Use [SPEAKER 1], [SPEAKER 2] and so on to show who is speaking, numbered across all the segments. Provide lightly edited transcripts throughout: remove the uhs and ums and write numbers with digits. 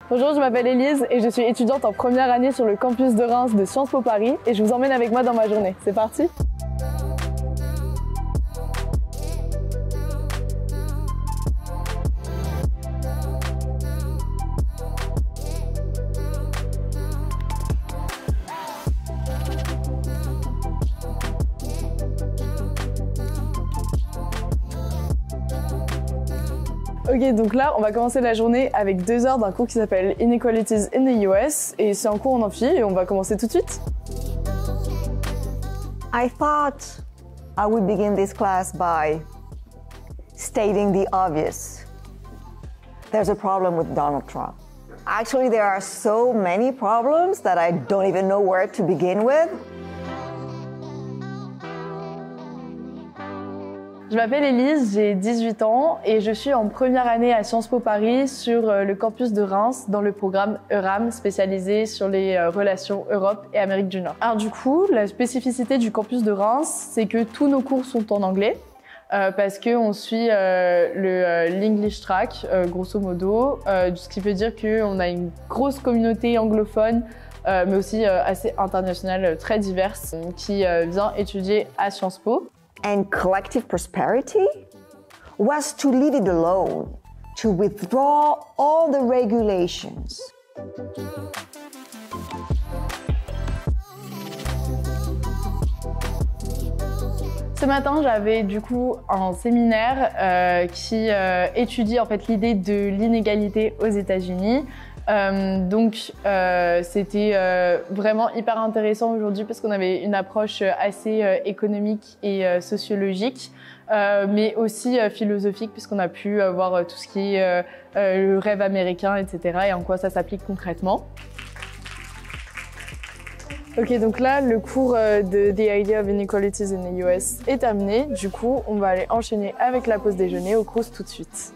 [SPEAKER 1] Bonjour, je m'appelle Élise et je suis étudiante en première année sur le campus de Reims de Sciences Po Paris et je vous emmène avec moi dans ma journée. C'est parti! Ok, donc là, on va commencer la journée avec 2 heures d'un cours qui s'appelle Inequalities in the US et c'est un cours en amphi et on va commencer tout de suite.
[SPEAKER 2] I thought I would begin this class by stating the obvious. There's a problem with Donald Trump. Actually, there are so many problems that I don't even know where to begin with.
[SPEAKER 1] Je m'appelle Élise, j'ai 18 ans et je suis en première année à Sciences Po Paris sur le campus de Reims dans le programme EURAM spécialisé sur les relations Europe et Amérique du Nord. Alors du coup, la spécificité du campus de Reims, c'est que tous nos cours sont en anglais parce qu'on suit l'English track, grosso modo, ce qui veut dire qu'on a une grosse communauté anglophone mais aussi assez internationale, très diverse, qui vient étudier à Sciences Po.
[SPEAKER 2] And collective prosperity was to leave it alone, to withdraw all the regulations.
[SPEAKER 1] Ce matin, j'avais du coup un séminaire qui étudie en fait l'idée de l'inégalité aux États-Unis. C'était vraiment hyper intéressant aujourd'hui parce qu'on avait une approche assez économique et sociologique, mais aussi philosophique puisqu'on a pu voir tout ce qui est le rêve américain, etc. et en quoi ça s'applique concrètement. Ok, donc là, le cours de The Idea of Inequalities in the US est terminé. Du coup, on va aller enchaîner avec la pause déjeuner au Crous tout de suite.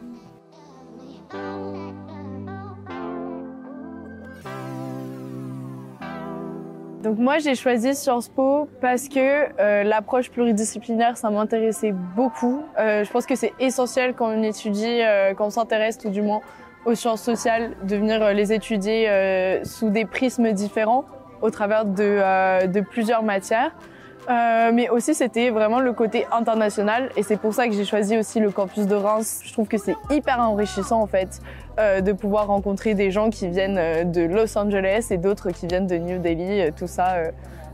[SPEAKER 1] Donc moi j'ai choisi Sciences Po parce que l'approche pluridisciplinaire ça m'intéressait beaucoup. Je pense que c'est essentiel quand on étudie, quand on s'intéresse tout du moins aux sciences sociales, de venir les étudier sous des prismes différents au travers de plusieurs matières. Mais aussi c'était vraiment le côté international et c'est pour ça que j'ai choisi aussi le campus de Reims. Je trouve que c'est hyper enrichissant en fait de pouvoir rencontrer des gens qui viennent de Los Angeles et d'autres qui viennent de New Delhi, tout ça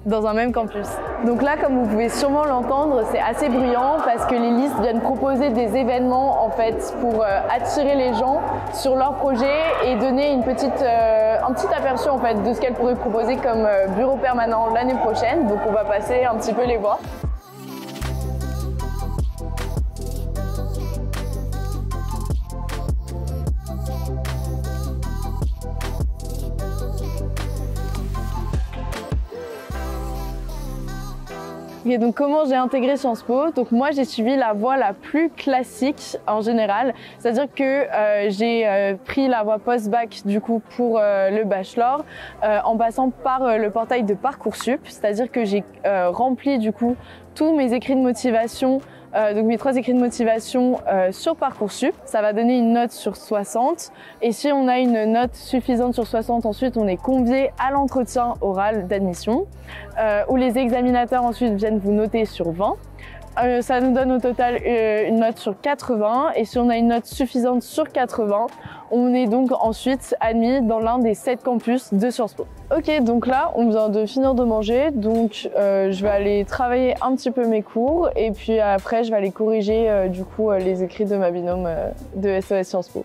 [SPEAKER 1] dans un même campus. Donc là, comme vous pouvez sûrement l'entendre, c'est assez bruyant parce que les listes viennent proposer des événements en fait pour attirer les gens sur leur projet et donner un petit aperçu en fait de ce qu'elles pourraient proposer comme bureau permanent l'année prochaine. Donc on va passer un petit peu les voir. Et donc comment j'ai intégré Sciences Po? Donc moi j'ai suivi la voie la plus classique en général, c'est-à-dire que j'ai pris la voie post-bac du coup pour le bachelor en passant par le portail de Parcoursup, c'est-à-dire que j'ai rempli du coup tous mes écrits de motivation, donc mes 3 écrits de motivation sur Parcoursup. Ça va donner une note sur 60 et si on a une note suffisante sur 60, ensuite on est convié à l'entretien oral d'admission où les examinateurs ensuite viennent vous noter sur 20. Ça nous donne au total une note sur 80 et si on a une note suffisante sur 80, on est donc ensuite admis dans l'un des 7 campus de Sciences Po. Ok, donc là, on vient de finir de manger, donc je vais aller travailler un petit peu mes cours et puis après, je vais aller corriger du coup les écrits de ma binôme de SOS Sciences Po.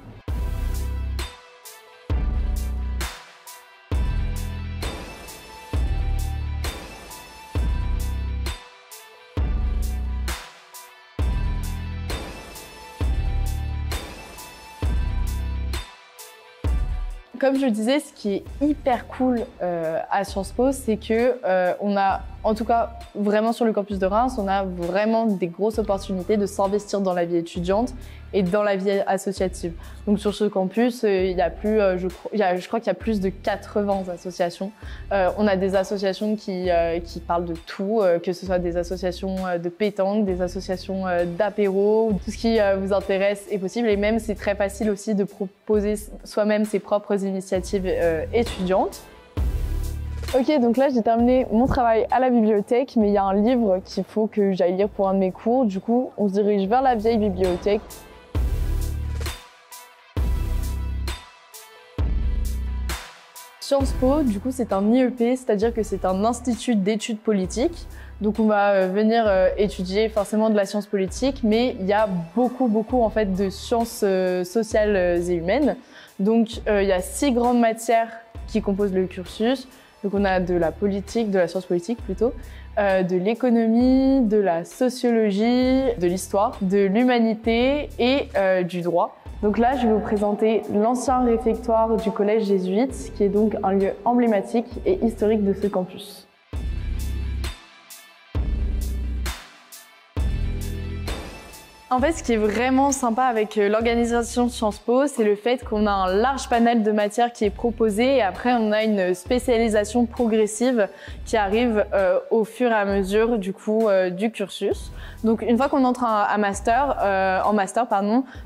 [SPEAKER 1] Comme je le disais, ce qui est hyper cool à Sciences Po, c'est que on a En tout cas, vraiment sur le campus de Reims, on a vraiment des grosses opportunités de s'investir dans la vie étudiante et dans la vie associative. Donc sur ce campus, il y a plus, je crois qu'il y a plus de 80 associations. On a des associations qui parlent de tout, que ce soit des associations de pétanque, des associations d'apéro, tout ce qui vous intéresse est possible. Et même, c'est très facile aussi de proposer soi-même ses propres initiatives étudiantes. Ok, donc là j'ai terminé mon travail à la bibliothèque, mais il y a un livre qu'il faut que j'aille lire pour un de mes cours. Du coup, on se dirige vers la vieille bibliothèque. Sciences Po, du coup, c'est un IEP, c'est-à-dire que c'est un institut d'études politiques. Donc on va venir étudier forcément de la science politique, mais il y a beaucoup en fait de sciences sociales et humaines. Donc il y a 6 grandes matières qui composent le cursus. Donc on a de la politique, de la science politique plutôt, de l'économie, de la sociologie, de l'histoire, de l'humanité et du droit. Donc là, je vais vous présenter l'ancien réfectoire du collège jésuite, qui est donc un lieu emblématique et historique de ce campus. En fait, ce qui est vraiment sympa avec l'organisation de Sciences Po, c'est le fait qu'on a un large panel de matières qui est proposé et après on a une spécialisation progressive qui arrive au fur et à mesure du cursus. Donc une fois qu'on entre en master,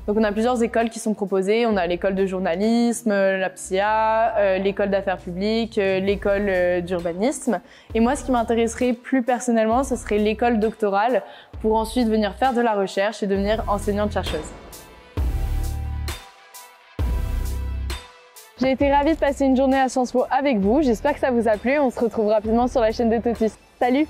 [SPEAKER 1] donc on a plusieurs écoles qui sont proposées. On a l'école de journalisme, la PSIA, l'école d'affaires publiques, l'école d'urbanisme. Et moi, ce qui m'intéresserait plus personnellement, ce serait l'école doctorale pour ensuite venir faire de la recherche et devenir enseignante-chercheuse. J'ai été ravie de passer une journée à Sciences Po avec vous. J'espère que ça vous a plu. On se retrouve rapidement sur la chaîne de Totis. Salut!